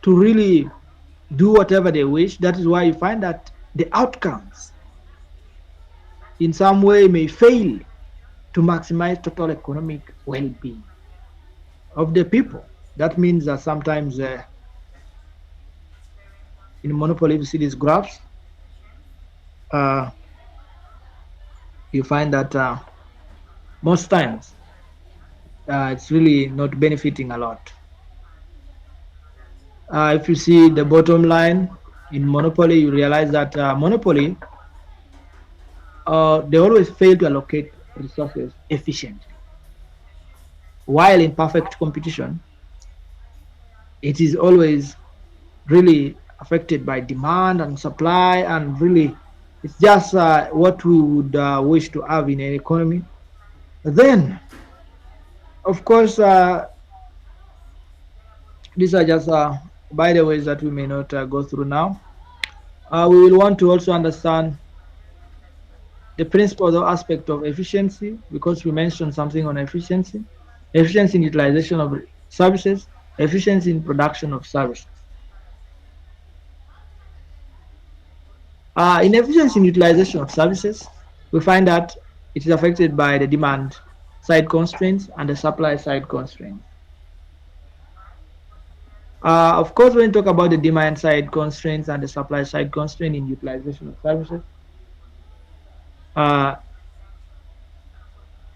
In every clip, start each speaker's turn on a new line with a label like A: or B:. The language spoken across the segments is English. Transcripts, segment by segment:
A: to really do whatever they wish. That is why you find that the outcomes in some way may fail to maximize total economic well-being of the people. That means that sometimes in monopoly, you see these graphs, uh, you find that most times it's really not benefiting a lot. If you see the bottom line in monopoly, you realize that monopoly, they always fail to allocate resources efficiently. While in perfect competition, it is always really affected by demand and supply, and really it's just what we would wish to have in an economy. Then, of course, these are just by the ways that we may not go through now. We will want to also understand the principles or aspect of efficiency, because we mentioned something on efficiency, efficiency in utilization of services, efficiency in production of services. In efficiency in utilization of services, we find that it is affected by the demand side constraints and the supply side constraints. Of course, when you talk about the demand side constraints and the supply side constraint in utilization of services, uh,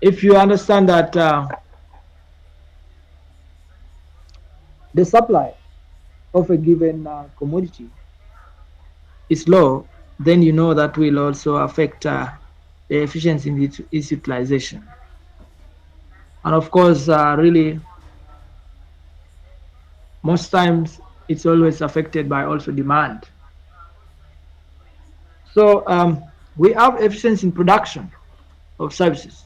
A: if you understand that the supply of a given commodity is low, then you know that will also affect the efficiency in its utilization. And of course, really, most times it's always affected by also demand. So we have efficiency in production of services.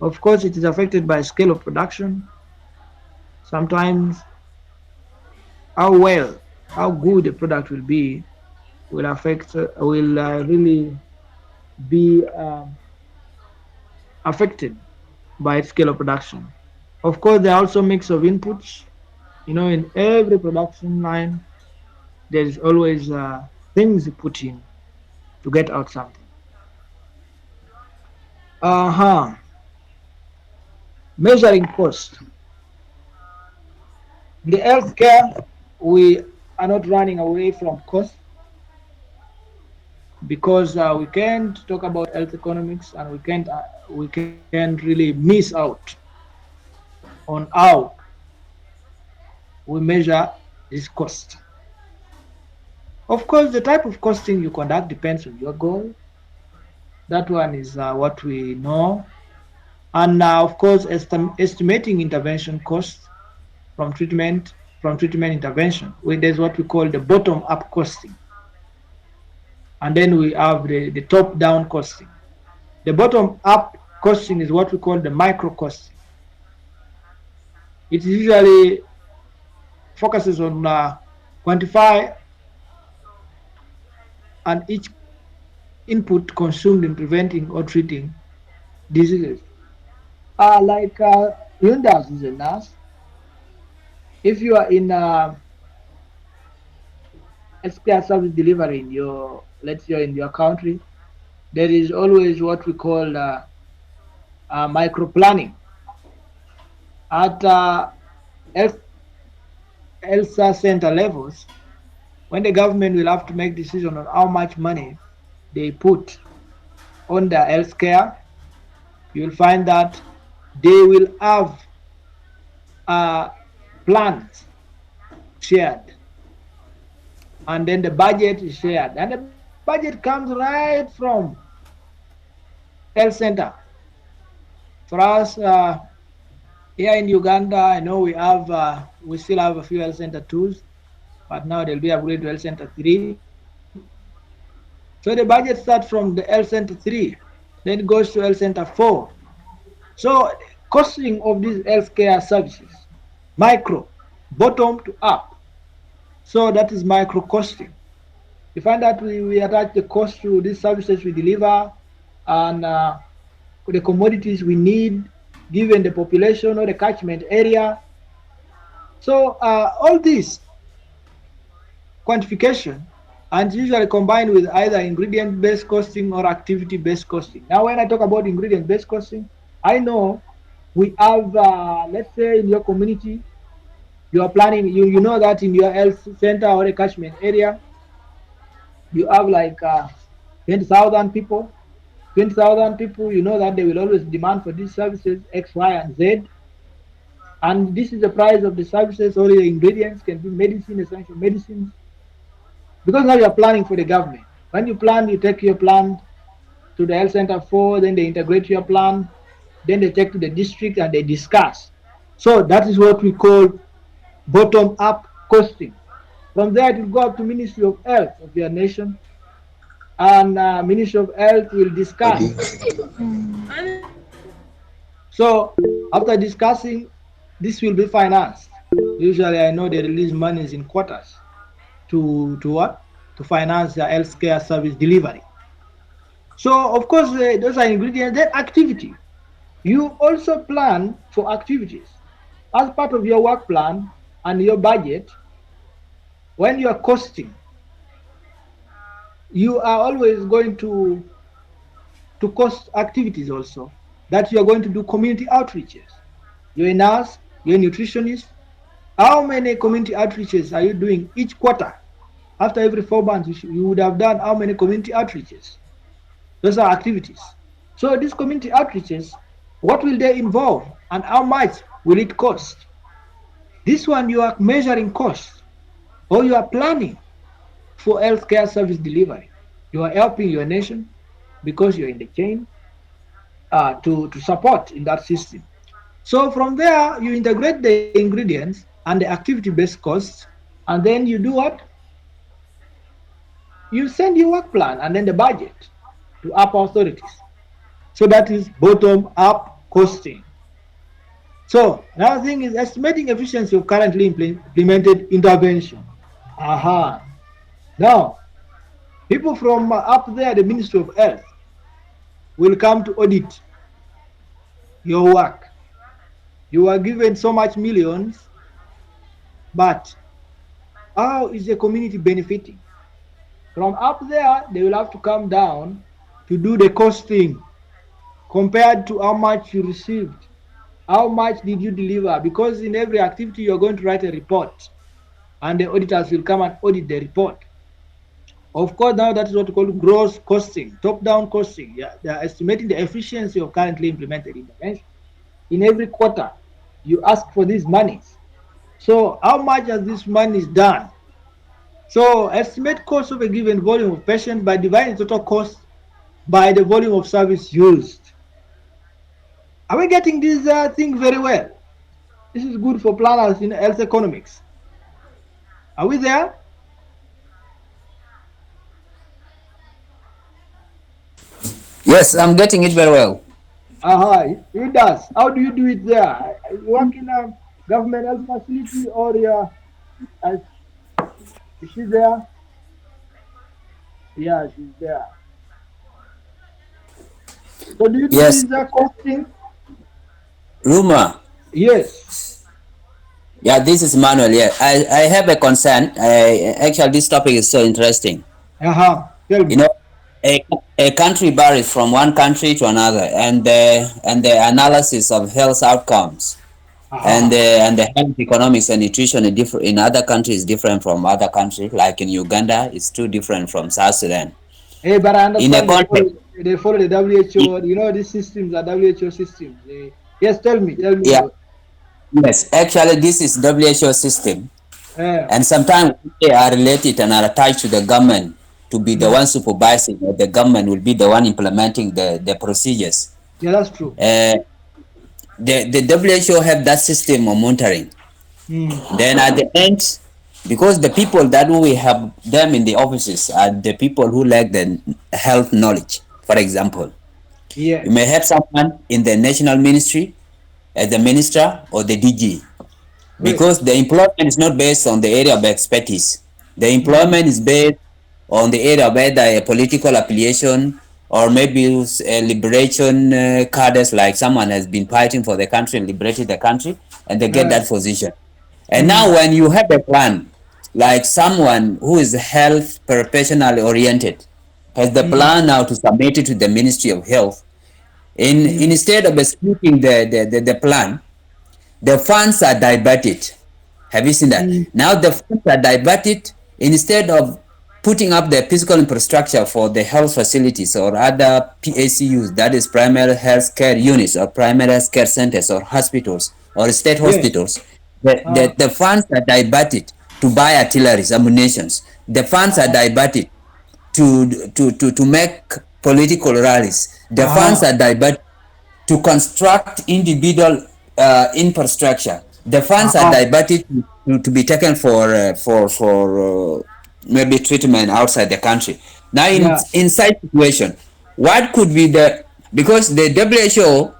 A: Of course, it is affected by scale of production. Sometimes how well, how good the product will be will affect, will really be affected by its scale of production. Of course, there are also mix of inputs. You know, in every production line, there is always things you put in to get out something. Uh-huh. Measuring cost. In the healthcare, we are not running away from cost, because we can't talk about health economics, and we can't really miss out on how we measure this cost. Of course, the type of costing you conduct depends on your goal. That one is what we know. And of course, estimating intervention costs from treatment intervention. There's what we call the bottom-up costing, and then we have the top-down costing. The bottom-up costing is what we call the micro costing. It usually focuses on quantify and each input consumed in preventing or treating diseases. Like Yundas is a nurse. If you are in healthcare service delivery in your, let's say, in your country, there is always what we call micro planning at health, health center levels. When the government will have to make decision on how much money they put on the healthcare, you will find that they will have uh, plans shared, and then the budget is shared, and the budget comes right from health center. For us here in Uganda, I know we still have a few health center tools, but now they'll be upgraded to health center 3. So the budget starts from the health center 3, then it goes to health center 4. So costing of these healthcare services, micro, bottom to up. So that is micro costing. You find that we attach the cost to these services we deliver, and the commodities we need given the population or the catchment area. So all this quantification and usually combined with either ingredient-based costing or activity-based costing. Now, when I talk about ingredient-based costing, I know we have, let's say, in your community, you are planning, you know that in your health center or a catchment area, you have like 20,000 people. 20,000 people, you know that they will always demand for these services X, Y, and Z. And this is the price of the services or the ingredients, can be medicine, essential medicines. Because now you're planning for the government. When you plan, you take your plan to the health center for, then they integrate your plan, then they take to the district and they discuss. So that is what we call bottom up costing. From there, it will go up to Ministry of Health of your nation, and Ministry of Health will discuss. So after discussing, this will be financed. Usually, I know they release monies in quarters to what? To finance the healthcare service delivery. So of course, those are ingredients. Then activity. You also plan for activities as part of your work plan and your budget. When you are costing, you are always going to cost activities also, that you are going to do community outreaches. You're a nurse, you're a nutritionist. How many community outreaches are you doing each quarter? After every 4 months, you would have done how many community outreaches? Those are activities. So these community outreaches, what will they involve and how much will it cost? This one you are measuring cost, or you are planning for healthcare service delivery. You are helping your nation because you're in the chain to support in that system. So from there, you integrate the ingredients and the activity-based costs, and then you do what? You send your work plan and then the budget to upper authorities. So that is bottom-up costing. So another thing is estimating efficiency of currently implemented intervention. Aha. Now, people from up there, the Ministry of Health, will come to audit your work. You are given so much millions, but how is the community benefiting? From up there, they will have to come down to do the costing compared to how much you received. How much did you deliver? Because in every activity, you're going to write a report, and the auditors will come and audit the report. Of course, now that is what we call gross costing, top-down costing. Yeah, they are estimating the efficiency of currently implemented intervention. In every quarter, you ask for these monies. So how much has this money done? So estimate cost of a given volume of patients by dividing total cost by the volume of service used. Are we getting this thing very well? This is good for planners in health economics. Are we there?
B: Yes, I'm getting it very well.
A: It does. How do you do it there? You work in a government health facility, or uh, is she there? Yeah, she's there. So do you do
B: Yes,
A: this costing?
B: Ruma.
A: Yes.
B: Yeah, this is Manuel. Yeah, I have a concern. Actually, this topic is so interesting.
A: Tell
B: You
A: me.
B: know, a country varies from one country to another, and the analysis of health outcomes and the health economics and nutrition in other countries is different from other countries. Like in Uganda, it's too different from South Sudan.
A: Hey, but I
B: In a
A: understand
B: context,
A: they follow the WHO. You know, these systems are WHO systems. Yes, tell me, tell me.
B: yeah, yes, actually, this is WHO system.
A: Yeah,
B: And sometimes they are related and are attached to the government to be the
A: mm,
B: one supervising, or the government will be the one implementing the procedures.
A: yeah, that's true.
B: Uh, the WHO have that system of monitoring.
A: Mm,
B: Then at the end, because the people that we have them in the offices are the people who lack the health knowledge. For example, you may
A: yes,
B: have someone in the national ministry as the minister or the DG,
A: great.
B: because the employment is not based on the area of expertise. The
A: Mm,
B: employment is based on the area of either a political affiliation or maybe a liberation cadres, like someone has been fighting for the country and liberated the country, and they get
A: yeah,
B: that position. And now
A: mm,
B: when you have a plan, like someone who is health professional oriented has the
A: Mm,
B: plan now to submit it to the Ministry of Health.
A: mm,
B: Instead of executing the plan, the funds are diverted. Have you seen that?
A: mm.
B: Now the funds are diverted instead of putting up the physical infrastructure for the health facilities or other PACUs, that is primary health care units or primary health care centers or hospitals or state
A: Yes.
B: hospitals. The,
A: Uh,
B: the, the funds are diverted to buy artillery, ammunitions. The funds are
A: uh,
B: diverted to make political rallies. The funds
A: uh-huh.
B: are diverted to construct individual infrastructure. The funds are
A: Uh-huh.
B: diverted to be taken for maybe treatment outside the country. Now,
A: Yeah.
B: in such situation, what could be the, because the WHO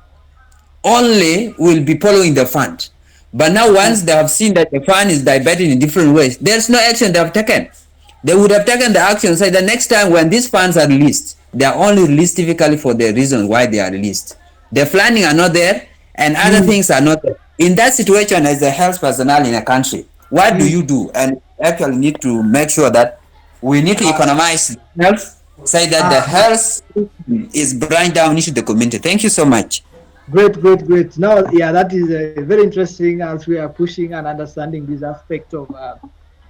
B: only will be following the fund, but now
A: Uh,
B: once they have seen that the fund is diverted in different ways, there's no action they have taken. They would have taken the action, say the next time when these funds are released, they are only released typically for the reason why they are released. The planning are not there and other
A: mm,
B: things are not there. In that situation, as a health personnel in a country, what do
A: mm.
B: you do? And actually need to make sure that we need to
A: Uh,
B: economize health, say that the
A: uh,
B: health is brought down into the community. Thank you so much.
A: Great, great, great. Now, yeah, that is very interesting as we are pushing and understanding this aspect of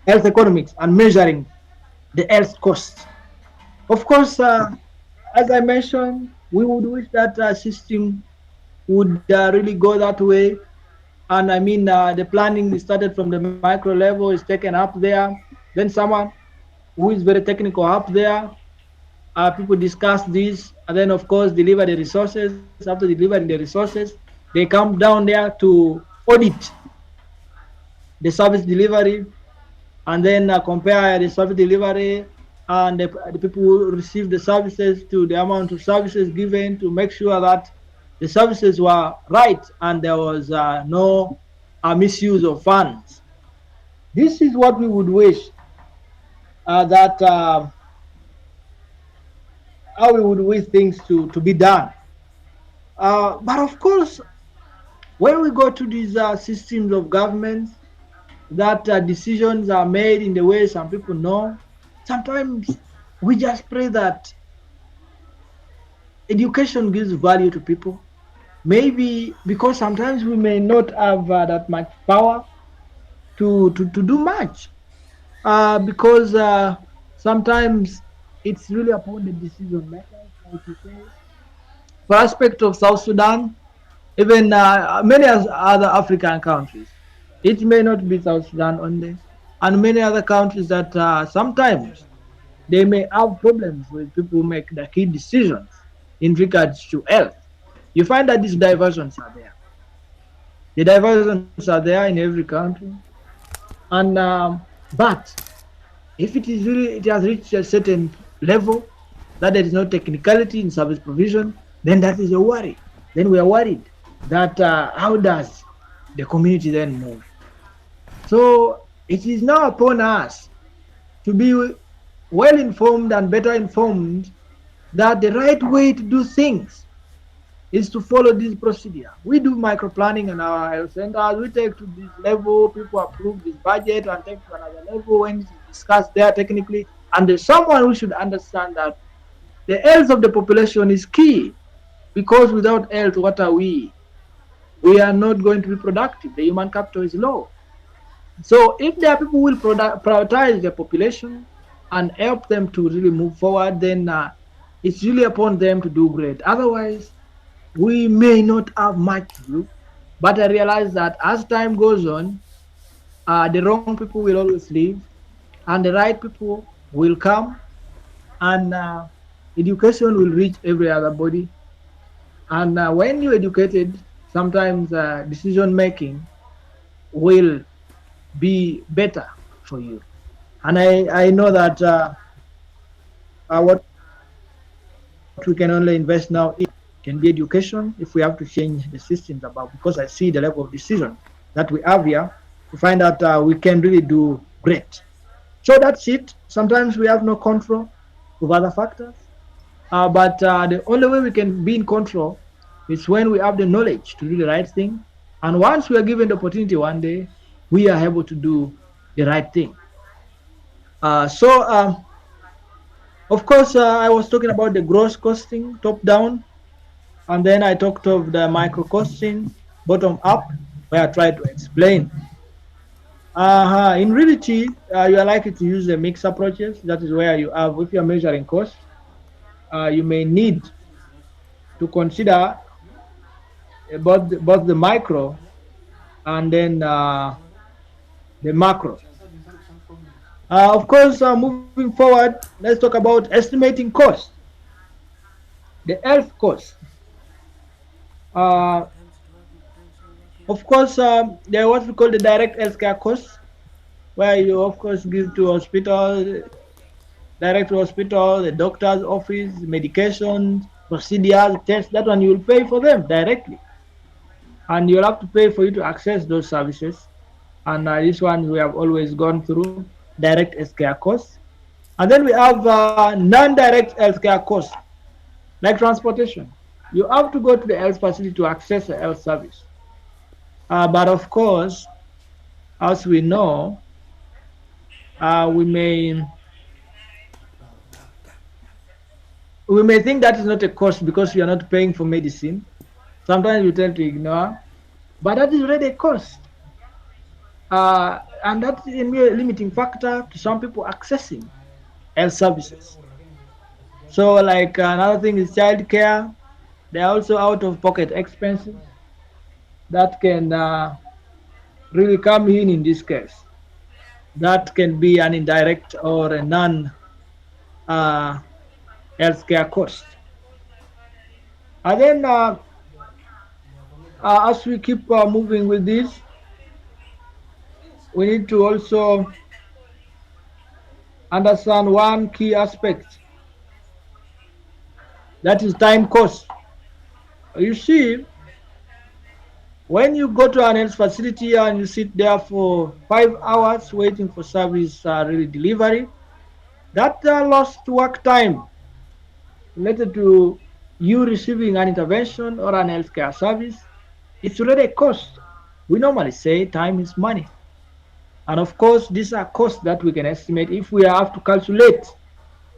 A: health economics and measuring the health costs. Of course, as I mentioned, we would wish that system would really go that way. And I mean, the planning is started from the micro level, is taken up there. Then someone who is very technical up there, people discuss this, and then of course deliver the resources. After delivering the resources, they come down there to audit the service delivery, and then compare the service delivery and the people who receive the services to the amount of services given to make sure that the services were right and there was no misuse of funds. This is what we would wish that how we would wish things to be done. But of course, when we go to these systems of governments, that decisions are made in the way some people know, sometimes we just pray that education gives value to people. Maybe because sometimes we may not have that much power to do much. Because sometimes it's really upon the decision makers, like you say. For aspect of South Sudan, even many other African countries, it may not be South Sudan only, and many other countries that sometimes they may have problems with people who make the key decisions in regards to health. You find that these diversions are there. The diversions are there in every country, and but if it is really it has reached a certain level that there is no technicality in service provision, then that is a worry. Then we are worried that how does the community then move? So it is now upon us to be well informed and better informed that the right way to do things is to follow this procedure. We do micro planning in our health centers. We take to this level, people approve this budget and take to another level when it's discussed there technically. And there's someone who should understand that the health of the population is key, because without health, what are we? We are not going to be productive. The human capital is low. So if there are people who will prioritize the population and help them to really move forward, then it's really upon them to do great. Otherwise, we may not have much to do. But I realize that as time goes on, the wrong people will always leave, and the right people will come, and education will reach every other body. And when you're educated, sometimes decision making will be better for you. And I know that what we can only invest now in can be education if we have to change the systems about, because I see the level of decision that we have here to find out we can really do great. So that's it. Sometimes we have no control of other factors, but the only way we can be in control is when we have the knowledge to do the right thing. And once we are given the opportunity one day, we are able to do the right thing. So, of course, I was talking about the gross costing, top down, and then I talked of the micro costing, bottom up, where I tried to explain. In reality, you are likely to use the mixed approaches. That is where you have, if you are measuring cost, you may need to consider both the micro and then the macro. Of course, moving forward, let's talk about estimating cost, the health cost. Uh, of course, there are what we call the direct healthcare costs, where you, of course, give to hospital, direct to hospital, the doctor's office, medications, procedures, tests. That one you will pay for them directly, and you'll have to pay for you to access those services. And this one we have always gone through direct healthcare costs. And then we have non-direct healthcare costs, like transportation. You have to go to the health facility to access a health service. But of course, as we know, we may think that is not a cost because you are not paying for medicine. Sometimes we tend to ignore, but that is already a cost. And that's a limiting factor to some people accessing health services. So, like another thing is childcare. They are also out of pocket expenses that can really come in this case. That can be an indirect or a non uh, healthcare cost. And then, as we keep moving with this, we need to also understand one key aspect, that is time cost. You see, when you go to an health facility and you sit there for 5 hours waiting for service really delivery, that lost work time related to you receiving an intervention or an healthcare service, it's already a cost. We normally say time is money. And of course, these are costs that we can estimate if we have to calculate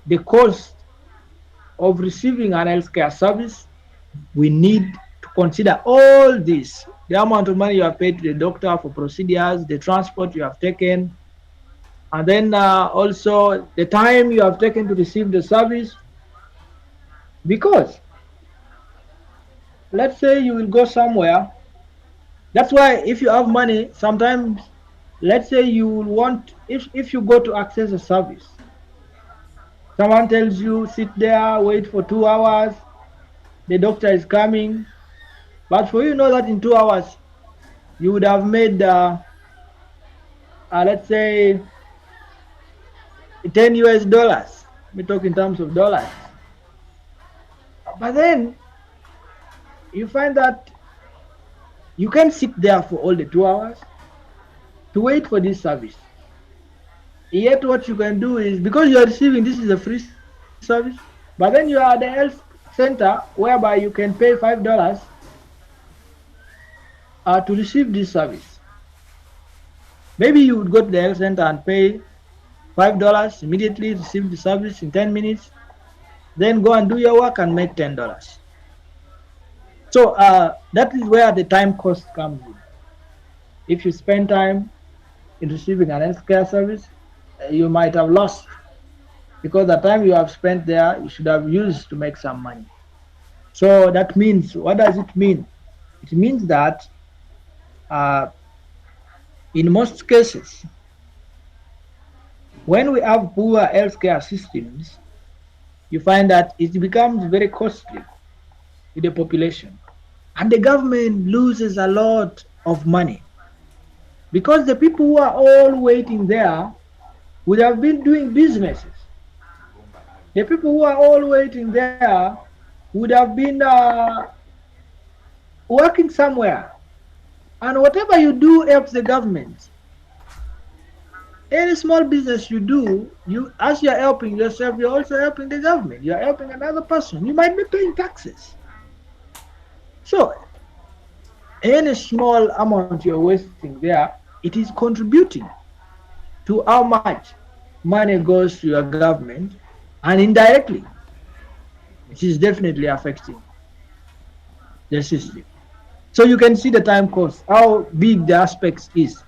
A: the cost of receiving an healthcare service. We need to consider all this, the amount of money you have paid to the doctor for procedures, the transport you have taken, and then also the time you have taken to receive the service. Because let's say you will go somewhere, that's why if you have money, sometimes let's say you will want, if you go to access a service, someone tells you sit there, wait for 2 hours, the doctor is coming, but for you know that in 2 hours you would have made let's say 10 US dollars. We talk in terms of dollars. But then you find that you can sit there for all the 2 hours to wait for this service. Yet what you can do is, because you are receiving, this is a free service, but then you are at the health center whereby you can pay $5 to receive this service. Maybe you would go to the health center and pay $5, immediately receive the service in 10 minutes, then go and do your work and make $10. So that is where the time cost comes in. If you spend time in receiving an healthcare service, you might have lost, because the time you have spent there, you should have used to make some money. So that means, what does it mean? It means that uh, in most cases, when we have poor healthcare systems, you find that it becomes very costly to the population. And the government loses a lot of money, because the people who are all waiting there would have been doing businesses. The people who are all waiting there would have been working somewhere. And whatever you do helps the government. Any small business you do, you, as you're helping yourself, you're also helping the government. You're helping another person. You might be paying taxes. So any small amount you're wasting there, it is contributing to how much? money goes to your government, and indirectly, it is definitely affecting the system. So you can see the time cost, how big the aspects is,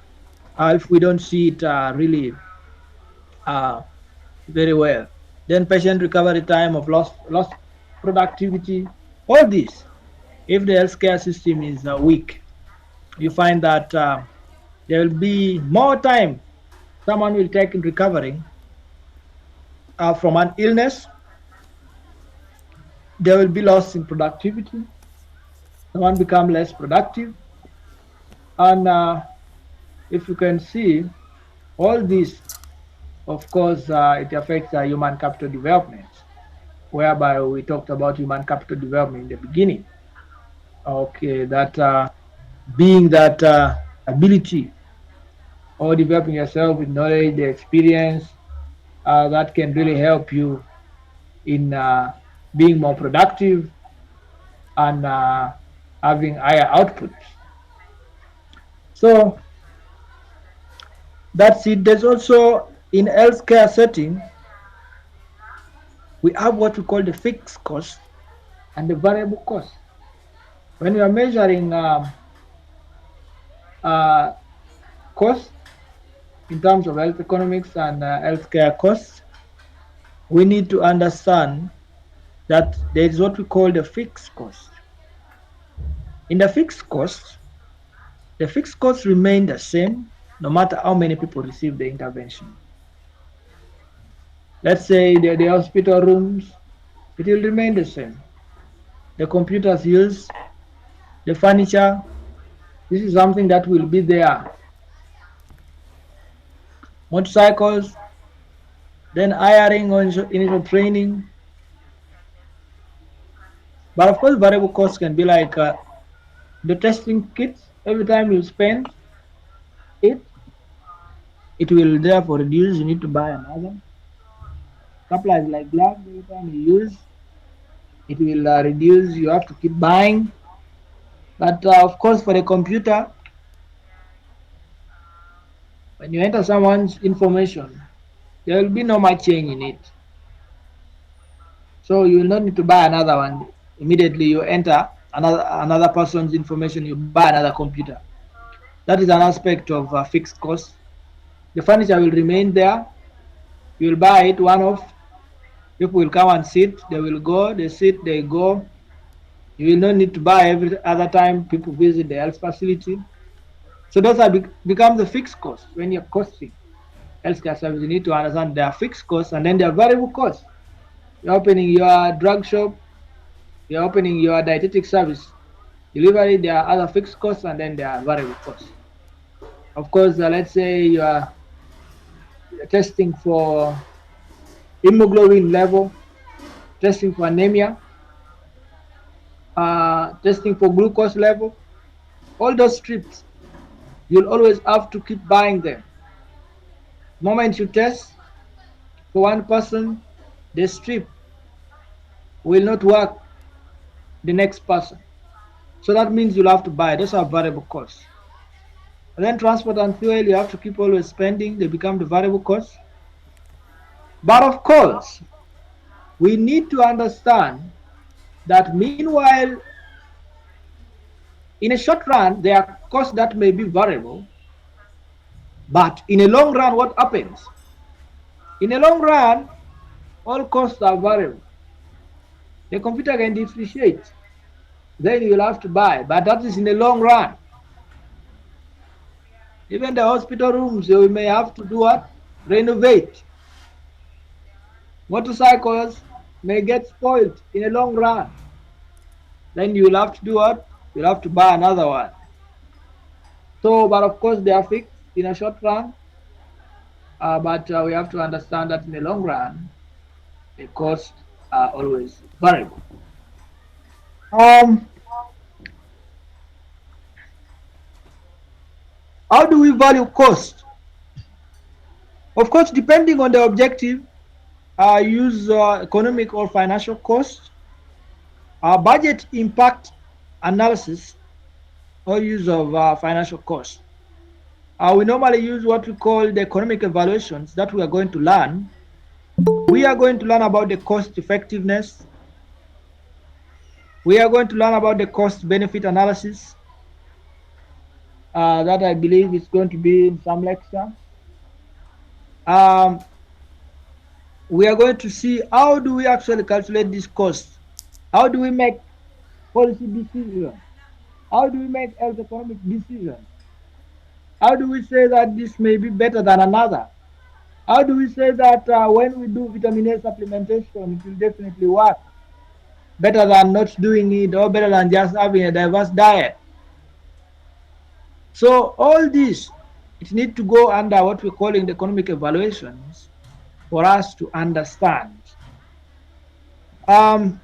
A: if we don't see it really uh, very well. Then patient recovery time of lost productivity, all this. If the healthcare system is weak, you find that there will be more time someone will take in recovering from an illness. There will be loss in productivity. Someone become less productive, and if you can see all this, of course, it affects human capital development, whereby we talked about human capital development in the beginning. Okay, that being that ability or developing yourself with knowledge, the experience that can really help you in being more productive and having higher output. So that's it. There's also in healthcare setting, we have what we call the fixed cost and the variable cost. When we are measuring uh, cost in terms of health economics and healthcare costs, we need to understand that there is what we call the fixed cost. In the fixed costs remain the same no matter how many people receive the intervention. Let's say the hospital rooms, it will remain the same. The computers used, the furniture, this is something that will be there. Motorcycles, then hiring or initial training. But of course, variable costs can be like the testing kits. Every time you spend it, it will therefore reduce. You need to buy another. Supplies like gloves, every time you use, it will reduce. You have to keep buying. But of course, for the computer, when you enter someone's information, there will be no much change in it. So you will not need to buy another one. Immediately you enter another person's information, you buy another computer. That is an aspect of fixed cost. The furniture will remain there. You will buy it one off. People will come and sit. They will go. They sit. They go. You will not need to buy every other time people visit the health facility. So those are become the fixed costs when you're costing healthcare service. You need to understand their fixed costs and then their variable costs. You're opening your drug shop. You're opening your dietetic service delivery. There are other fixed costs and then there are variable costs. Of course, let's say you're testing for hemoglobin level, testing for anemia, testing for glucose level. All those strips, you'll always have to keep buying them. The moment you test for one person, the strip will not work the next person. So that means you'll have to buy. Those are variable costs. And then transport and fuel, you have to keep always spending. They become the variable costs. But of course, we need to understand that meanwhile, in a short run, there are costs that may be variable. But in a long run, what happens? In a long run, all costs are variable. The computer can depreciate. Then you'll have to buy. But that is in the long run. Even the hospital rooms, you may have to do what? Renovate. Motorcycles may get spoiled in a long run. Then you'll have to do what? You'll have to buy another one. So, but of course, they are fixed in a short run. But we have to understand that in the long run, the costs are always variable. Um, how do we value cost? Of course, depending on the objective, use economic or financial cost, budget impact analysis, or use of financial cost. We normally use what we call the economic evaluations that we are going to learn. We are going to learn about the cost effectiveness. We are going to learn about the cost benefit analysis. That I believe is going to be in some lecture. Um, we are going to see how do we actually calculate this cost? How do we make policy decisions? How do we make health economic decisions? How do we say that this may be better than another? How do we say that when we do vitamin A supplementation, it will definitely work better than not doing it or better than just having a diverse diet? So all this, it needs to go under what we're calling the economic evaluations for us to understand. Um,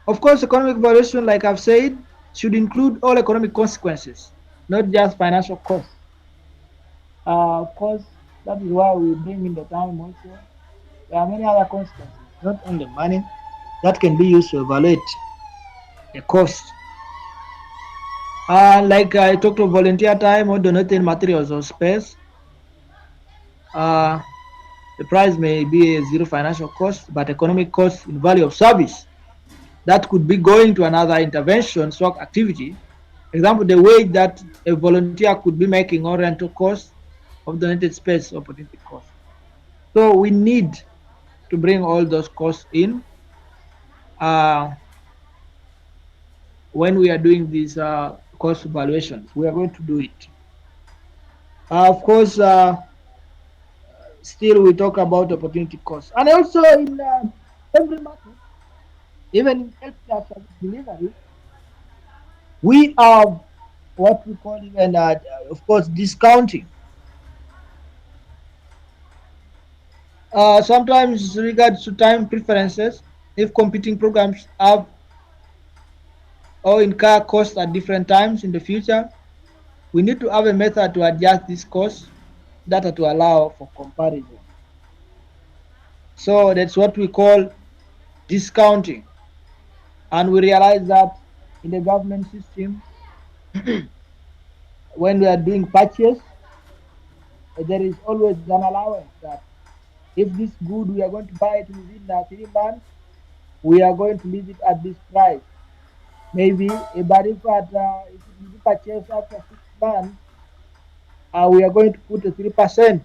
A: of course, economic evaluation, like I've said, should include all economic consequences, not just financial costs. Of course, that is why we bring in the time also. There are many other consequences, not only money, that can be used to evaluate the cost. Like I talked of volunteer time or donating materials or space, uh, the price may be a zero financial cost, but economic cost in value of service that could be going to another intervention, stock activity. Example, the wage that a volunteer could be making or rental cost of donated space opportunity cost. So we need to bring all those costs in uh, when we are doing these cost evaluations. We are going to do it. Of course, still we talk about opportunity costs. And also in every market, even in healthcare service delivery, we have what we call even, of course, discounting. Sometimes regards to time preferences, if competing programs have or incur costs at different times in the future, we need to have a method to adjust these costs data to allow for comparison. So that's what we call discounting. And we realize that in the government system, when we are doing purchase, there is always an allowance that if this good we are going to buy it within 3 months, we are going to leave it at this price. Maybe, but if it will be purchased after 6 months, we are going to put a 3%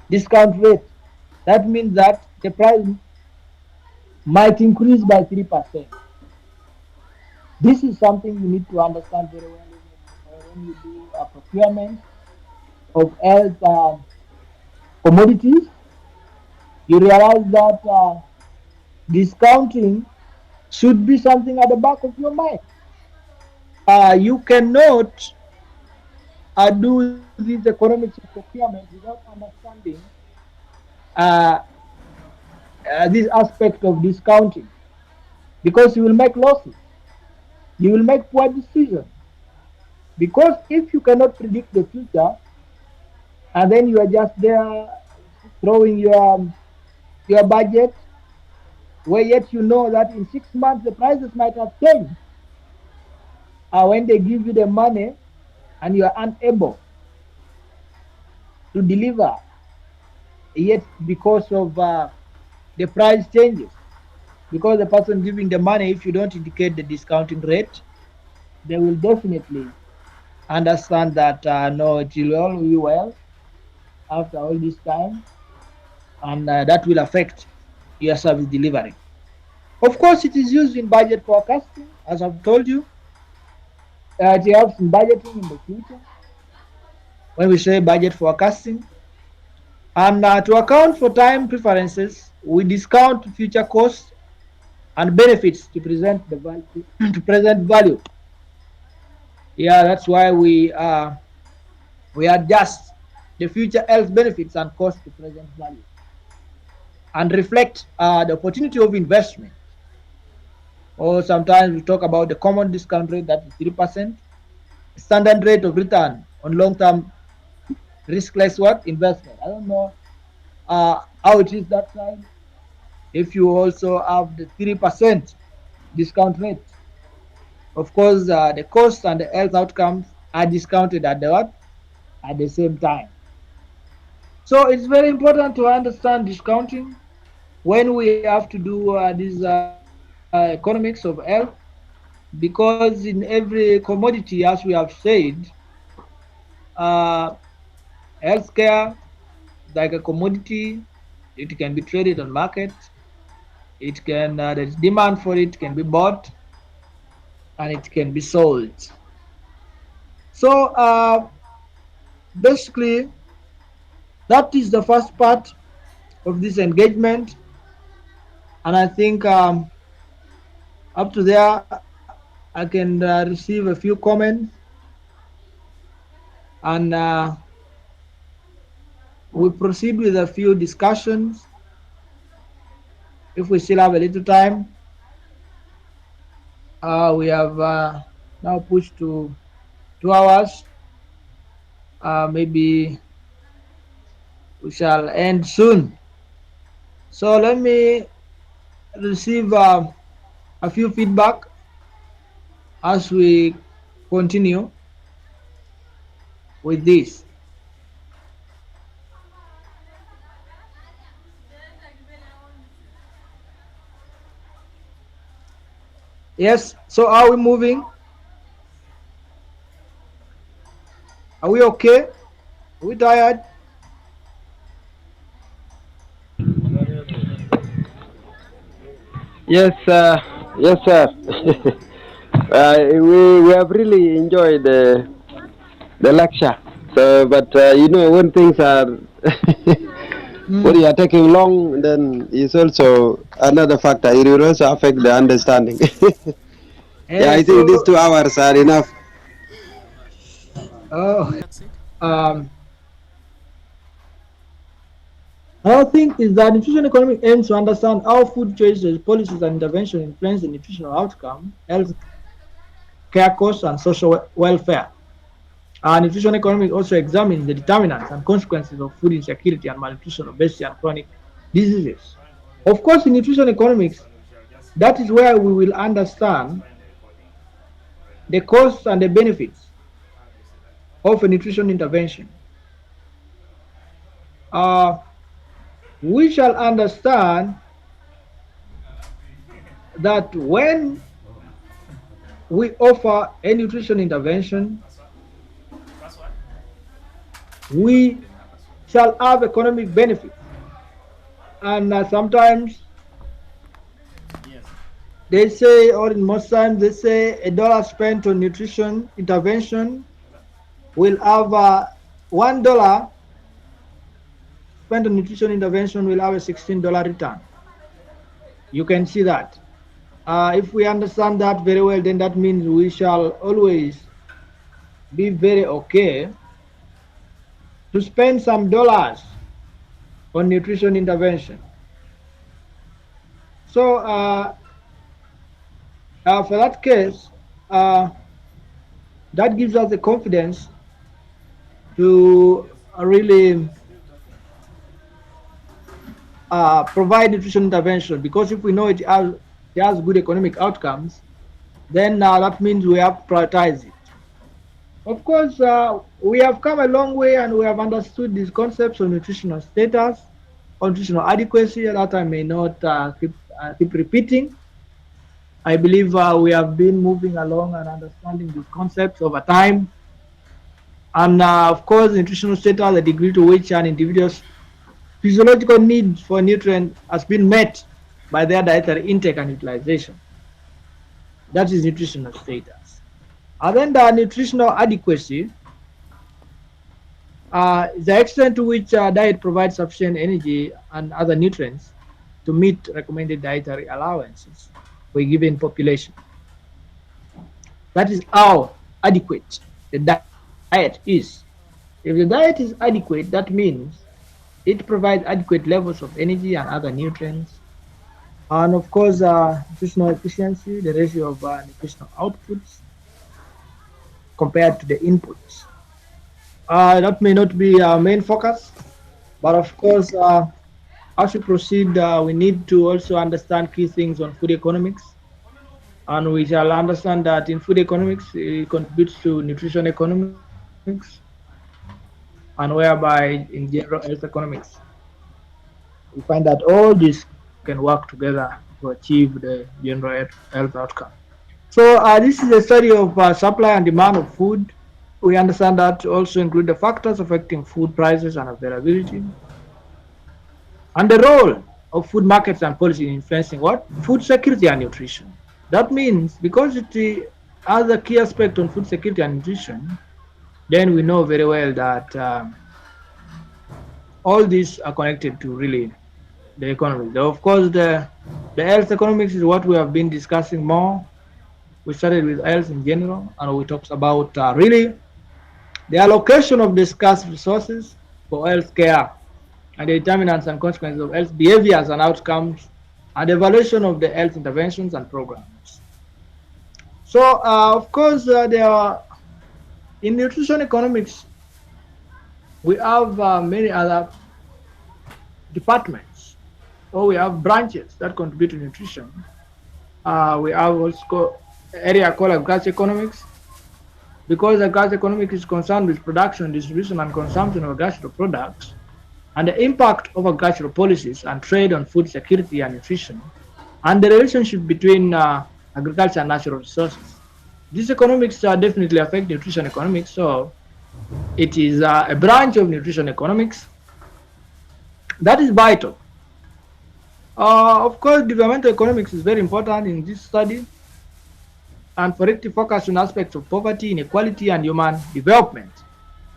A: discount rate. That means that the price might increase by 3%. This is something you need to understand very well when you do a procurement of health commodities. You realize that discounting should be something at the back of your mind. You cannot do these economics of procurement without understanding uh, this aspect of discounting, because you will make losses, you will make poor decisions. Because if you cannot predict the future and then you are just there throwing your budget, where yet you know that in 6 months the prices might have changed, when they give you the money and you are unable to deliver, yet because of the price changes, because the person giving the money, if you don't indicate the discounting rate, they will definitely understand that no, it will all be well after all this time, and that will affect your service delivery. Of course, it is used in budget forecasting, as I've told you. It helps in budgeting in the future when we say budget forecasting. And to account for time preferences, we discount future costs and benefits to present the value to present value. Yeah, that's why we adjust the future health benefits and cost to present value and reflect the opportunity of investment. Or sometimes we talk about the common discount rate, that is 3%, standard rate of return on long-term riskless what investment. I don't know how it is that side. If you also have the 3% discount rate, Of course, the cost and the health outcomes are discounted at the what? At the same time. So it's very important to understand discounting when we have to do these economics of health, because in every commodity, as we have said, uh, healthcare, like a commodity, it can be traded on market. It can there's demand for it, can be bought and it can be sold. So basically, that is the first part of this engagement, and I think up to there I can receive a few comments and we proceed with a few discussions if we still have a little time. We have now pushed to 2 hours. Maybe we shall end soon. So let me receive a few feedback as we continue with this. Yes. So are we moving? Are we okay? Are we tired?
C: Yes, yes, sir. We have really enjoyed the lecture. So, but when things are when you
A: Mm.
C: are taking long, then it's also another factor. It will also affect the understanding. Yeah, I think these
A: So
C: 2 hours are enough.
A: oh, um, another thing is that nutrition economic aims to understand how food choices, policies, and intervention influence the nutritional outcome, health care costs, and social welfare. Nutrition economics also examines the determinants and consequences of food insecurity and malnutrition, obesity, and chronic diseases. Of course, in nutrition economics, that is where we will understand the costs and the benefits of a nutrition intervention. Uh, we shall understand that when we offer a nutrition intervention, we shall have economic benefits. And sometimes they say, or in most times, they say $1 spent on nutrition intervention will have $1 spent on nutrition intervention will have a $16 return. You can see that. If we understand that very well, then that means we shall always be very okay to spend some dollars on nutrition intervention. So for that case, uh, that gives us the confidence to really provide nutrition intervention, because if we know it has good economic outcomes, then that means we have to prioritize it. Of course, we have come a long way and we have understood these concepts of nutritional status, or nutritional adequacy that I may not keep repeating. I believe we have been moving along and understanding these concepts over time. And of course, nutritional status, the degree to which an individual's physiological need for nutrient has been met by their dietary intake and utilization. That is nutritional status. And then the nutritional adequacy, the extent to which diet provides sufficient energy and other nutrients to meet recommended dietary allowances for a given population. That is how adequate the diet is. If the diet is adequate, that means it provides adequate levels of energy and other nutrients. And of course, nutritional efficiency, the ratio of nutritional outputs compared to the inputs. That may not be our main focus, but of course, as we proceed, we need to also understand key things on food economics, And we shall understand that in food economics, it contributes to nutrition economics, and whereby in general health economics, we find that all these can work together to achieve the general health outcome. So this is a study of supply and demand of food. We understand that also include the factors affecting food prices and availability, and the role of food markets and policy in influencing what? Food security and nutrition. That means because it has a key aspect on food security and nutrition, then we know very well that all these are connected to really the economy. Though of course, the health economics is what we have been discussing more. We started with health in general, and we talked about really the allocation of the scarce resources for health care and the determinants and consequences of health behaviors and outcomes, and the evaluation of the health interventions and programs. So, of course, there are in nutrition economics we have many other departments, or we have branches that contribute to nutrition. We have also area called agriculture economics, because agriculture economics is concerned with production, distribution, and consumption of agricultural products, and the impact of agricultural policies and trade on food security and nutrition, and the relationship between agriculture and natural resources. These economics definitely affect nutrition economics, so it is a branch of nutrition economics that is vital. Of course, developmental economics is very important in this study, and for it to focus on aspects of poverty, inequality, and human development,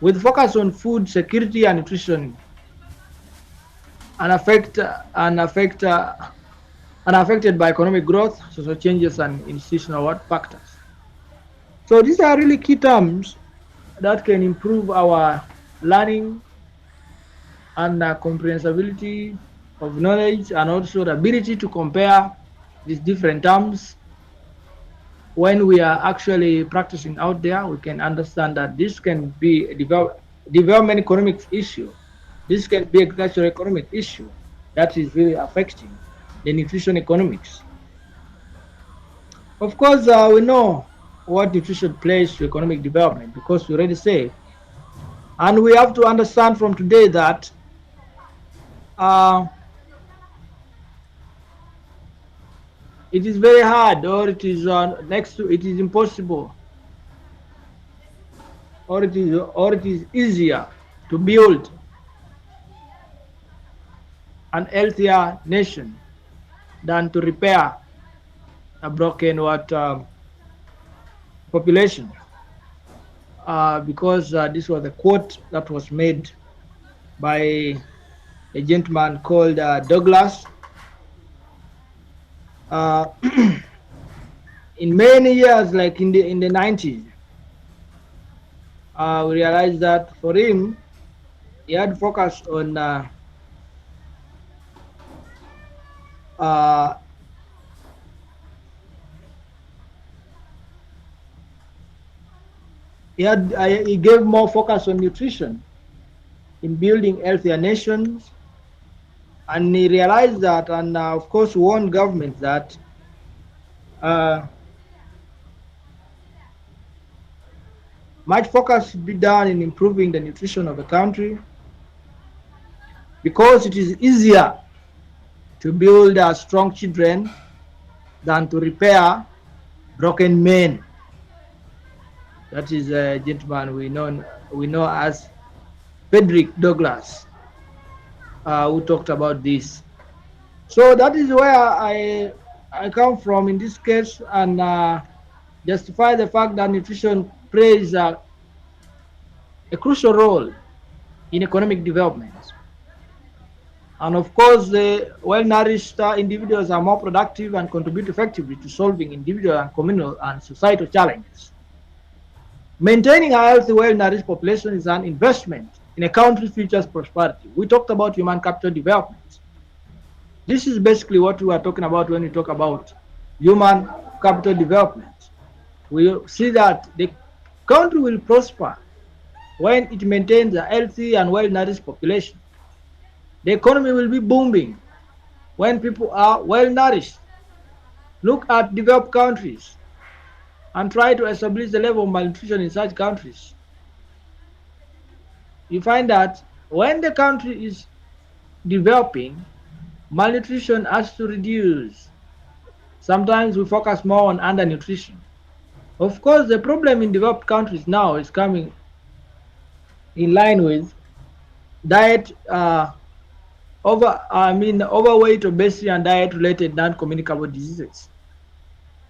A: with focus on food security and nutrition, and unaffected by economic growth, social changes, and institutional factors. So these are really key terms that can improve our learning and comprehensibility of knowledge, and also the ability to compare these different terms. When we are actually practicing out there, we can understand that this can be a development economics issue. This can be agricultural economic issue that is really affecting the nutrition economics. Of course, we know what nutrition plays to economic development because we already say, and we have to understand from today that uh, it is very hard, or it is next to it is impossible, or it is easier to build an healthier nation than to repair a broken population. Because this was a quote that was made by a gentleman called Douglas. Uh, in many years, like in the 90s, we realized that for him, he had focused on uh, he gave more focus on nutrition in building healthier nations, and he realized that, and of course warned governments that uh, much focus should be done in improving the nutrition of the country, because it is easier to build strong children than to repair broken men. That is a gentleman we know as Frederick Douglass, who talked about this. So that is where I come from in this case, and justify the fact that nutrition plays a crucial role in economic development. And of course, the well-nourished individuals are more productive and contribute effectively to solving individual and communal and societal challenges. Maintaining a healthy, well-nourished population is an investment in a country's future prosperity. We talked about human capital development. This is basically what we are talking about when we talk about human capital development. We see that the country will prosper when it maintains a healthy and well-nourished population. The economy will be booming when people are well-nourished. Look at developed countries and try to establish the level of malnutrition in such countries. You find that when the country is developing, malnutrition has to reduce. Sometimes we focus more on undernutrition. Of course, the problem in developed countries now is coming in line with diet overweight, obesity, and diet-related non-communicable diseases.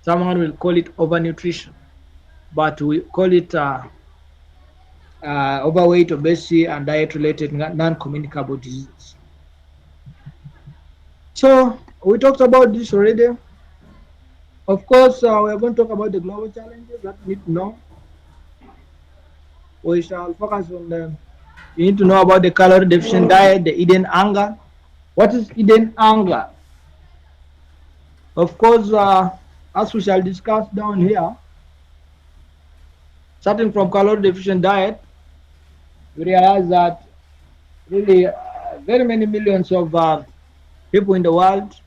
A: Someone will call it overnutrition, but we call it overweight, obesity, and diet-related non-communicable diseases. So we talked about this already. Of course, we are going to talk about the global challenges that we need to know. We shall focus on you need to know about the calorie deficient diet, the Eden hunger. What is Eden hunger? Of course, as we shall discuss down here, starting from calorie deficient diet, we realize that really very many millions of people in the world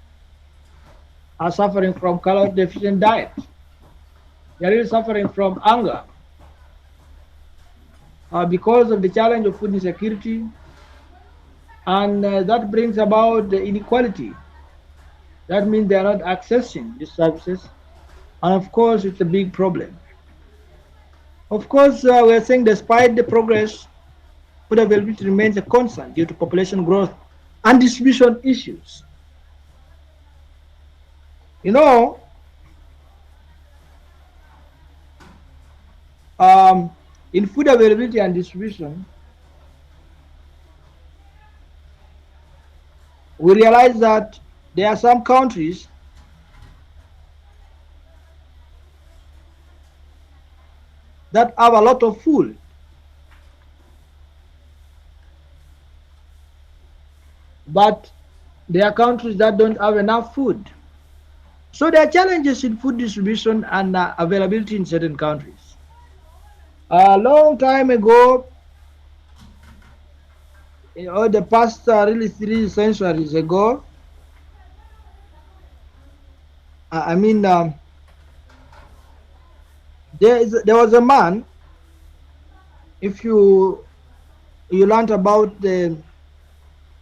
A: are suffering from calorie deficient diet. They are really suffering from hunger because of the challenge of food insecurity, and that brings about the inequality. That means they are not accessing these services, and of course, it's a big problem. Of course, we are saying despite the progress, food availability remains a concern due to population growth and distribution issues. You know, in food availability and distribution, we realize that there are some countries that have a lot of food, but there are countries that don't have enough food. So there are challenges in food distribution and availability in certain countries. A long time ago, the past really 3 centuries ago, I mean, there was a man. If you learned about there's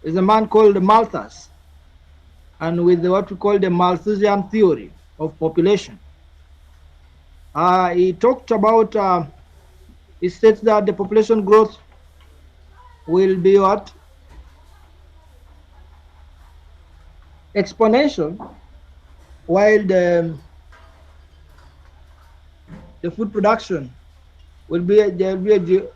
A: a man called Malthus, and with what we call the Malthusian theory of population. He talked about, he states that the population growth will be what? Exponential, while the food production will be, there will be a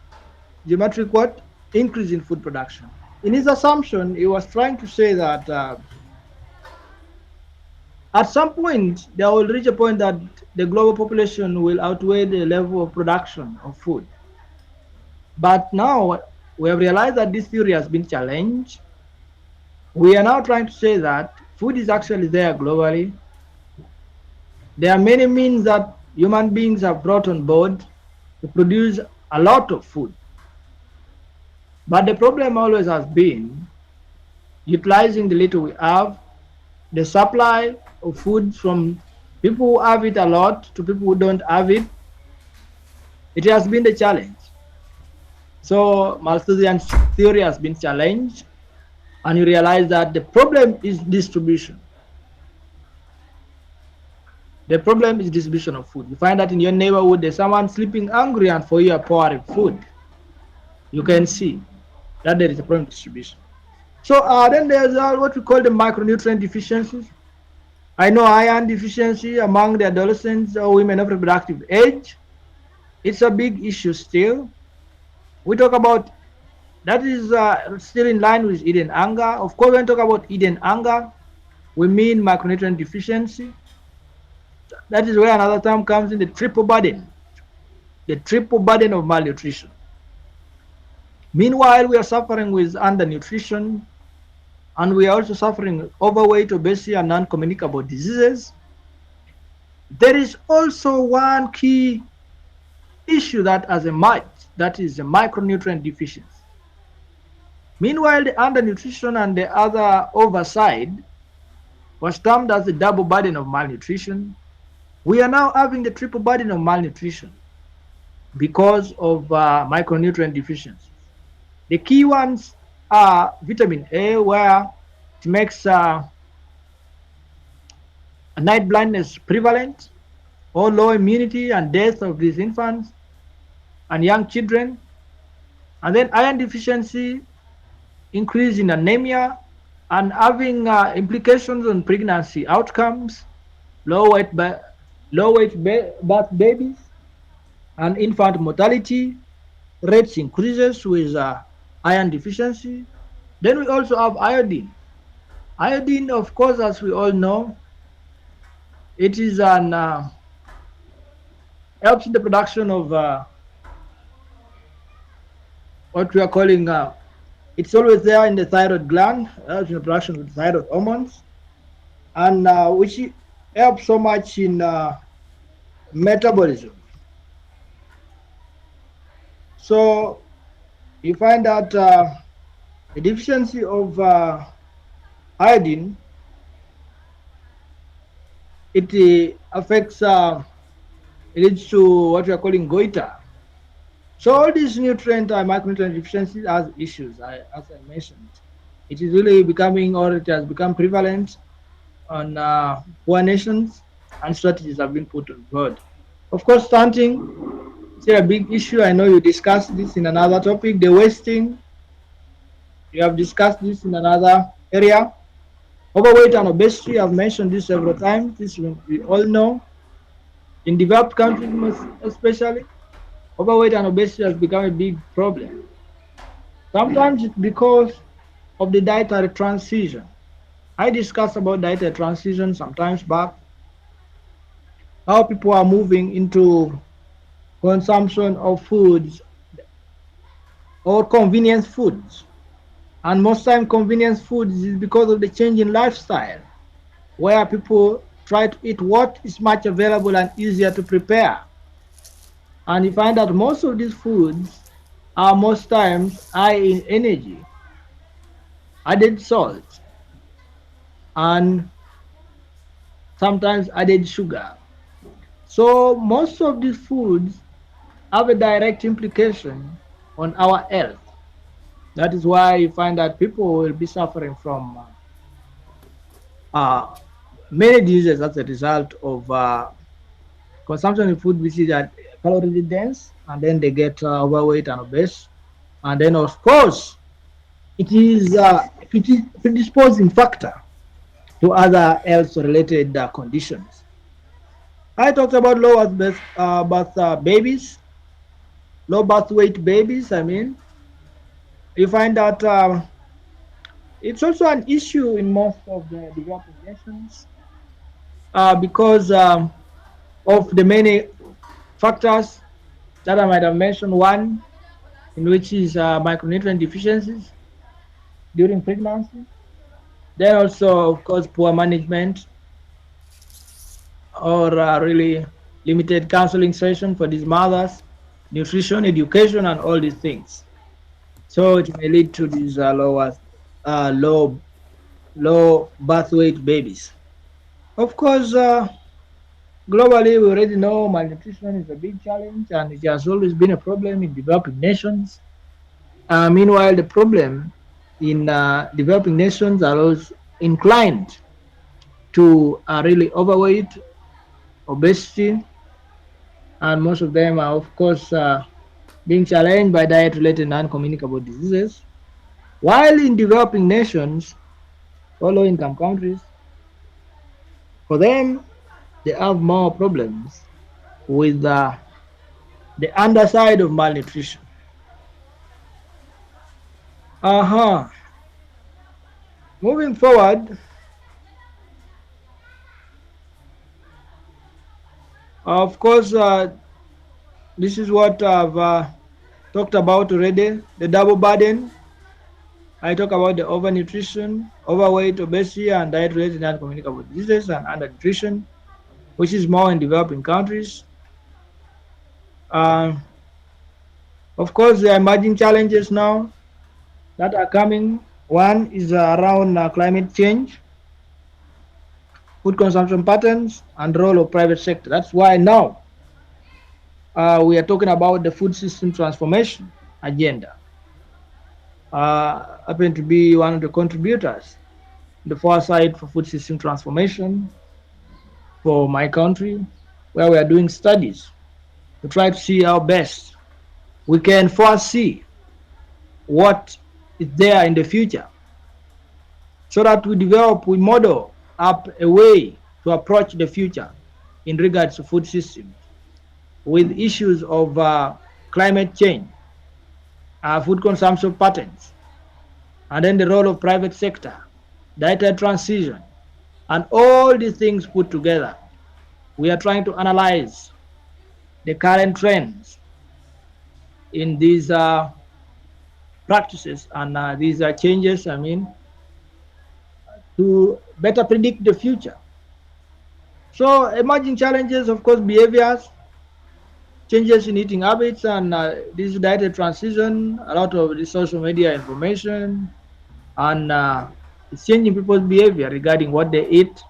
A: geometric what? Increase in food production. In his assumption, he was trying to say that at some point, there will reach a point that the global population will outweigh the level of production of food. But now we have realized that this theory has been challenged. We are now trying to say that food is actually there globally. There are many means that human beings have brought on board to produce a lot of food. But the problem always has been utilizing the little we have, the supply of food from people who have it a lot to people who don't have it. It has been the challenge. So Malthusian theory has been challenged, and you realize that the problem is distribution. The problem is distribution of food. You find that in your neighborhood there's someone sleeping hungry, and for you are pouring food. You can see that there is a problem of distribution. So then there's what we call the micronutrient deficiencies. I know iron deficiency among the adolescents or women of reproductive age. It's a big issue still. We talk about that is still in line with Eden hunger. Of course, when we talk about Eden hunger, we mean micronutrient deficiency. That is where another term comes in, the triple burden of malnutrition. Meanwhile, we are suffering with undernutrition, and we are also suffering overweight, obesity, and non-communicable diseases. There is also one key issue that has emerged, that is the micronutrient deficiency. Meanwhile, the undernutrition and the other oversight, was termed as the double burden of malnutrition. We are now having the triple burden of malnutrition because of micronutrient deficiencies. The key ones are vitamin A, where it makes night blindness prevalent, or low immunity and death of these infants and young children. And then iron deficiency, increase in anemia, and having implications on pregnancy outcomes, low weight birth babies, and infant mortality rates increases with iron deficiency. Then we also have iodine. Iodine, of course, as we all know, it is an helps in the production of what we are calling it's always there in the thyroid gland, helps in the production of thyroid hormones, and which helps so much in metabolism. So you find that the deficiency of iodine, it affects, it leads to what we are calling goiter. So all these nutrient micronutrient deficiencies has issues, as I mentioned. It is really becoming, or it has become prevalent on poor nations, and strategies have been put on board. Of course, stunting is a big issue. I know you discussed this in another topic. The wasting, you have discussed this in another area. Overweight and obesity, I've mentioned this several times. This we all know. In developed countries, especially, overweight and obesity has become a big problem. Sometimes it's because of the dietary transition. I discussed about dietary transition sometimes back, how people are moving into consumption of foods or convenience foods. And most time convenience foods is because of the change in lifestyle, where people try to eat what is much available and easier to prepare. And you find that most of these foods are most times high in energy, added salt, and sometimes added sugar. So most of these foods have a direct implication on our health. That is why you find that people will be suffering from uh, many diseases as a result of consumption of food which is calorie dense, and then they get overweight and obese. And then, of course, it is a predisposing factor to other health related conditions. I talked about babies, low birth weight babies. I mean, you find that it's also an issue in most of the developing nations because of the many factors that I might have mentioned. One, in which is micronutrient deficiencies during pregnancy. Then also, of course, poor management or really limited counseling session for these mothers, nutrition, education, and all these things. So it may lead to these low birth weight babies. Of course, globally, we already know malnutrition is a big challenge, and it has always been a problem in developing nations. Meanwhile, the problem in developing nations are also inclined to really overweight, obesity, and most of them are, of course, being challenged by diet-related non-communicable diseases. While in developing nations or low-income countries, for them, they have more problems with the underside of malnutrition. Uh-huh. Moving forward, of course, this is what I've talked about already, the double burden. I talk about the overnutrition, overweight, obesity, and diet-related non-communicable diseases and undernutrition, which is more in developing countries. Uh, of course, there are emerging challenges now that are coming. One is around climate change. food consumption patterns, and role of private sector. That's why now we are talking about the food system transformation agenda. Happen to be one of the contributors, the foresight for food system transformation for my country, where we are doing studies to try to see how best we can foresee what is there in the future, so that we model up a way to approach the future in regards to food systems with issues of climate change, food consumption patterns, and then the role of private sector, data transition, and all these things put together. We are trying to analyze the current trends in these practices and these changes, to better predict the future. So emerging challenges, of course, behaviors, changes in eating habits, and this diet transition, a lot of the social media information, and it's changing people's behavior regarding what they eat.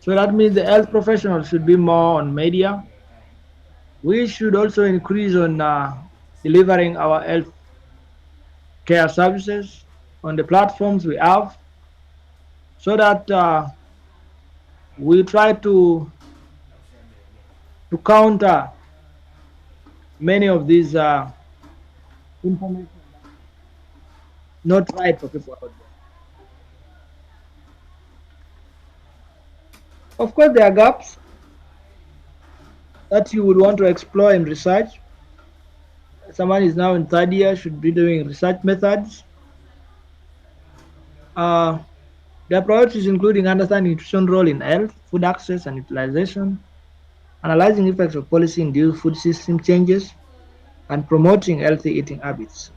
A: So that means the health professionals should be more on media. We should also increase on delivering our health care services on the platforms we have, so that we try to counter many of these information not right for people out there. Of course, there are gaps that you would want to explore in research. Someone is now in third year should be doing research methods. Uh, their priorities including understanding nutrition role in health, food access and utilization, analyzing effects of policy-induced food system changes, and promoting healthy eating habits.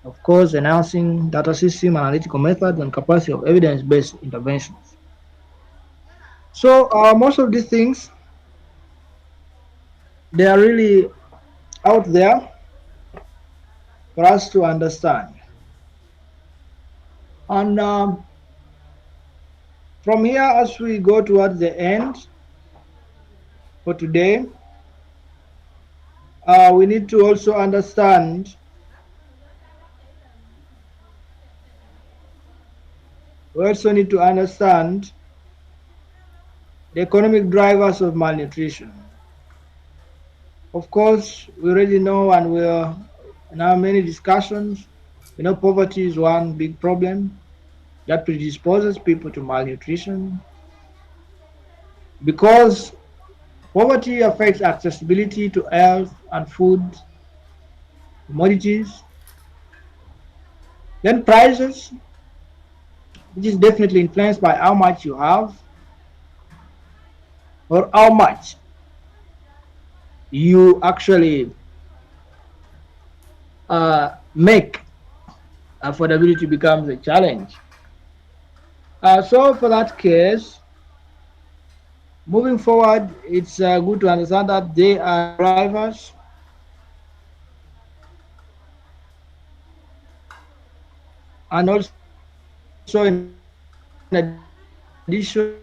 A: Of course, enhancing data system analytical methods and capacity of evidence-based interventions. So most of these things, they are really out there for us to understand. And from here, as we go towards the end for today, we need to also understand the economic drivers of malnutrition. Of course, we already know, and we're now many discussions. We know poverty is one big problem that predisposes people to malnutrition, because poverty affects accessibility to health and food, commodities, then prices, which is definitely influenced by how much you have or how much you actually make. Affordability becomes a challenge. So for that case, moving forward, it's good to understand that they are drivers and also in addition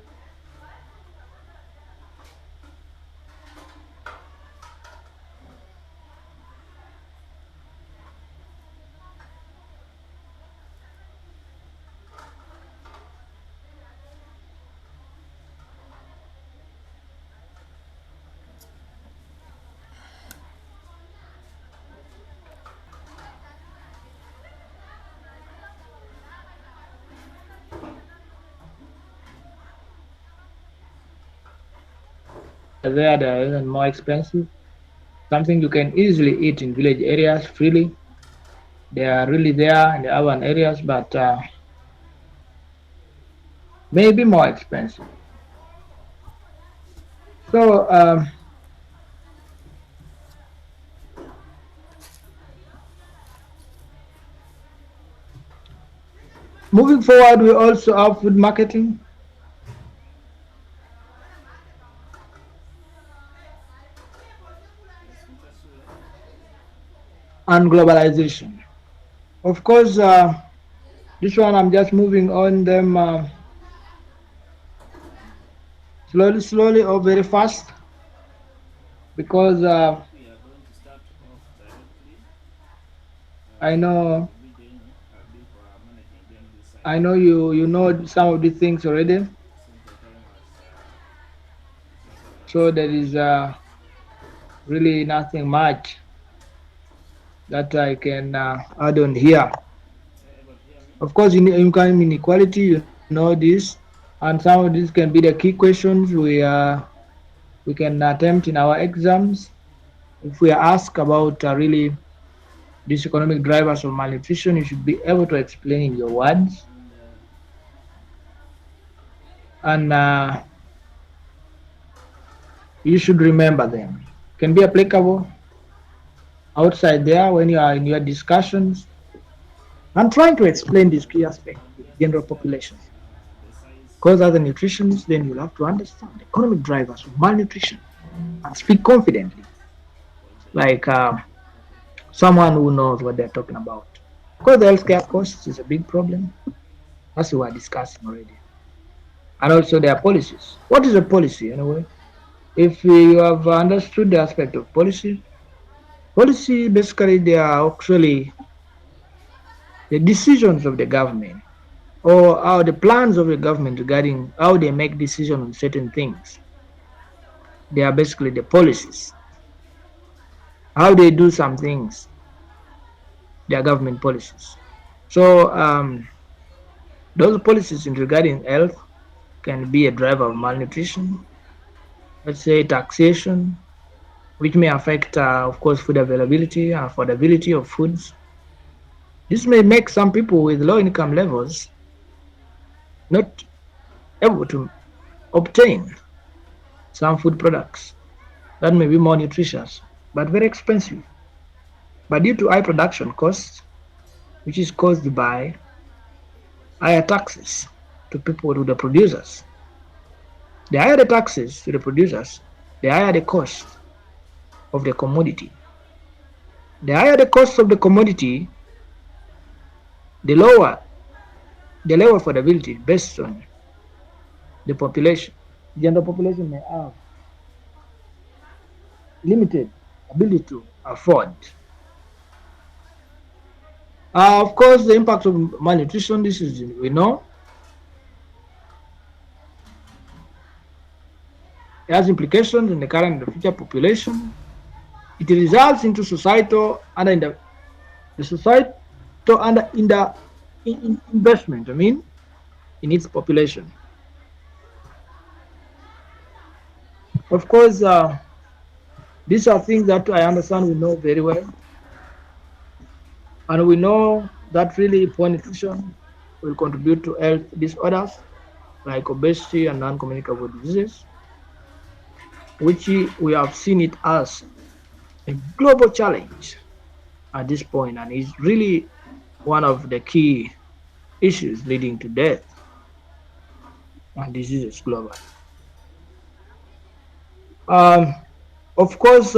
A: there isn't more expensive, something you can easily eat in village areas freely. They are really there in the urban areas, but maybe more expensive. So moving forward, we also have food marketing and globalization. Of course, this one I'm just moving on them slowly or very fast, because I know you know some of these things already. So there is really nothing much that I can add on here. Of course, in income inequality, you know this, and some of these can be the key questions we can attempt in our exams if we are asked about really these economic drivers of malnutrition. You should be able to explain in your words, and you should remember them. Can be applicable outside there when you are in your discussions and trying to explain this key aspect to the general population. Because as a nutritionist, then you'll have to understand the economic drivers of malnutrition and speak confidently, like someone who knows what they're talking about. Because the healthcare costs is a big problem, as we were discussing already. And also their policies. What is a policy anyway? If you have understood the aspect of policy, policy basically they are actually the decisions of the government or how the plans of the government regarding how they make decisions on certain things. They are basically the policies. How they do some things, they are government policies. So those policies in regarding health can be a driver of malnutrition. Let's say taxation, which may affect, of course, food availability and affordability of foods. This may make some people with low income levels not able to obtain some food products that may be more nutritious but very expensive. But due to high production costs, which is caused by higher taxes to people, to the producers, the higher the taxes to the producers, the higher the cost of the commodity. The higher the cost of the commodity, the lower the level of affordability based on the population. The general population may have limited ability to afford. Of course, the impact of malnutrition, this is we know, it has implications in the current and the future population. It results into societal and in the societal and in the investment. I mean, in its population. Of course, these are things that I understand we know very well, and we know that really poor nutrition will contribute to health disorders like obesity and non-communicable diseases, which we have seen it as a global challenge at this point, and is really one of the key issues leading to death and diseases globally. Um, of course,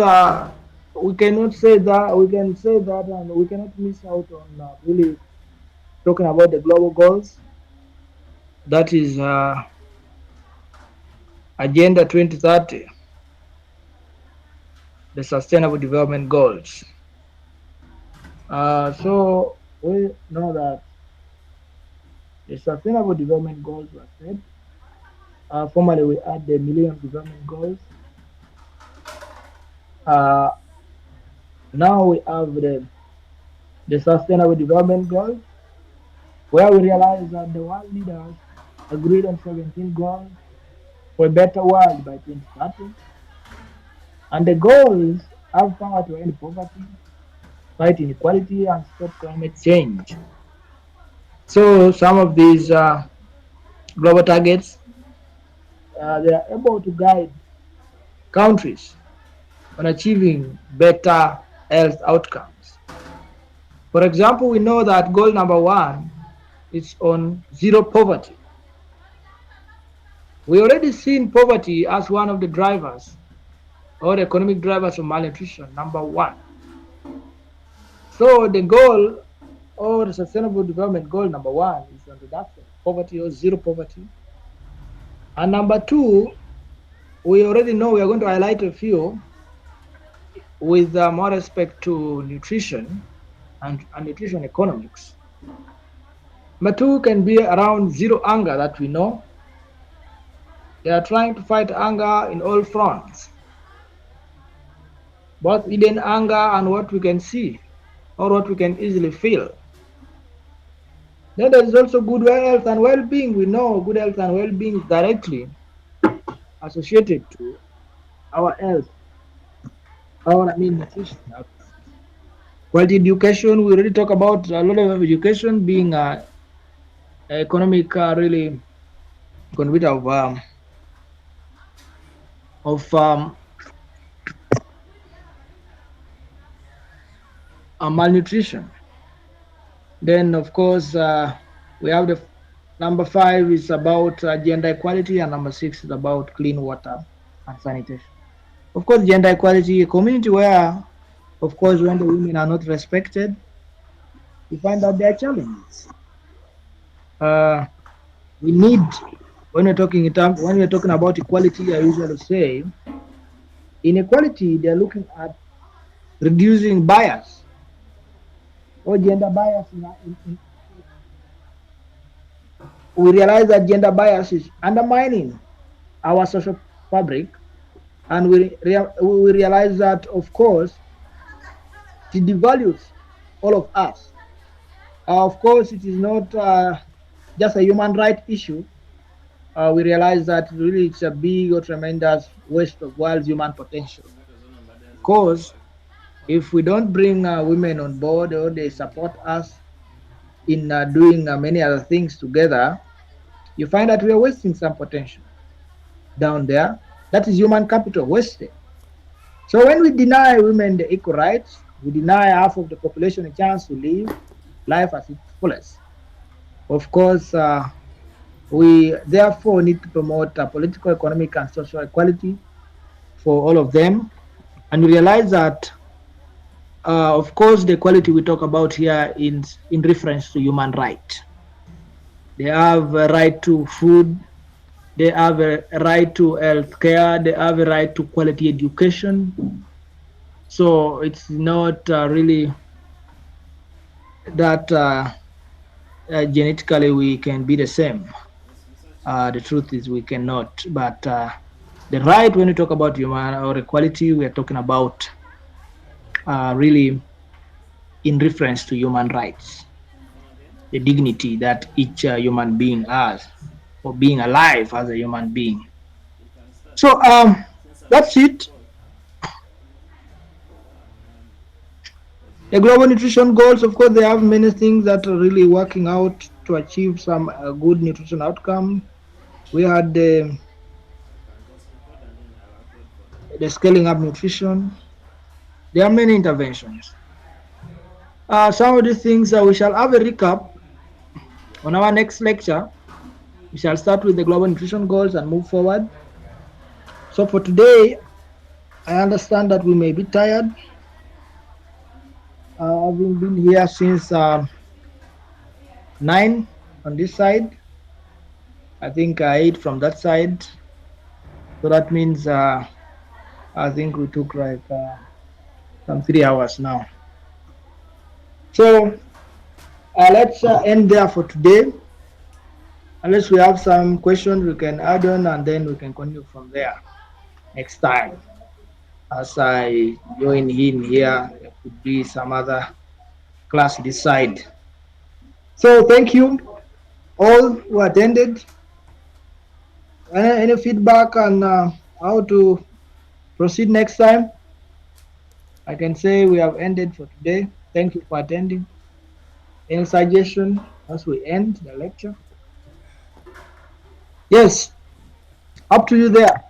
A: we cannot say that we can say that, and we cannot miss out on really talking about the global goals. That is Agenda 2030, the Sustainable Development Goals. So we know that the Sustainable Development Goals were set. Formerly, we had the Millennium Development Goals. Uh, Now we have the Sustainable Development Goals, where we realize that the world leaders agreed on 17 goals for a better world by 2030. And the goals have power to end poverty, fight inequality, and stop climate change. So some of these global targets, they are able to guide countries on achieving better health outcomes. For example, we know that goal number one is on zero poverty. We already seen poverty as one of the drivers or the economic drivers of malnutrition, number one. So the goal or the sustainable development goal number one is on reduction of poverty or zero poverty. And number two we already know we are going to highlight a few with more respect to nutrition and nutrition economics. Number two can be around zero hunger that we know. They are trying to fight hunger in all fronts, both hidden hunger and what we can see or what we can easily feel. Then there is also good health and well-being. We know good health and well-being is directly associated to our health, nutrition. Quality education, we already talk about a lot of education being economic really conduit of malnutrition. Then, of course, we have the number 5 is about gender equality, and number 6 is about clean water and sanitation. Of course, gender equality, a community where, of course, when the women are not respected, we find that there are challenges. We need, when we're talking about equality, I usually say, inequality, they're looking at reducing bias or gender bias. We realize that gender bias is undermining our social fabric, and we realize that, of course, it devalues all of us. Of course, it is not just a human right issue. We realize that really it's a big or tremendous waste of world's human potential. Because if we don't bring women on board or they support us in doing many other things together, you find that we are wasting some potential down there. That is human capital wasted. So when we deny women the equal rights, we deny half of the population a chance to live life at its fullest. Of course, we therefore need to promote political, economic, and social equality for all of them. And we realize that, of course, the equality we talk about here is in reference to human right. They have a right to food, they have a right to health care, they have a right to quality education. So it's not really that genetically we can be the same. The truth is we cannot. But the right, when we talk about human or equality, we are talking about really in reference to human rights, the dignity that each human being has for being alive as a human being. So that's it. The global nutrition goals, of course, they have many things that are really working out to achieve some good nutrition outcome. We had the scaling up nutrition. There are many interventions. Some of these things we shall have a recap on our next lecture. We shall start with the global nutrition goals and move forward. So for today, I understand that we may be tired. Having been here since 9 on this side, I think 8 from that side. So that means I think we took like some 3 hours now. So let's end there for today. Unless we have some questions we can add on, and then we can continue from there next time. As I join in here, there could be some other class this side. So thank you all who attended. Any feedback on how to proceed next time? I can say we have ended for today. Thank you for attending. Any suggestion as we end the lecture? Yes, up to you there.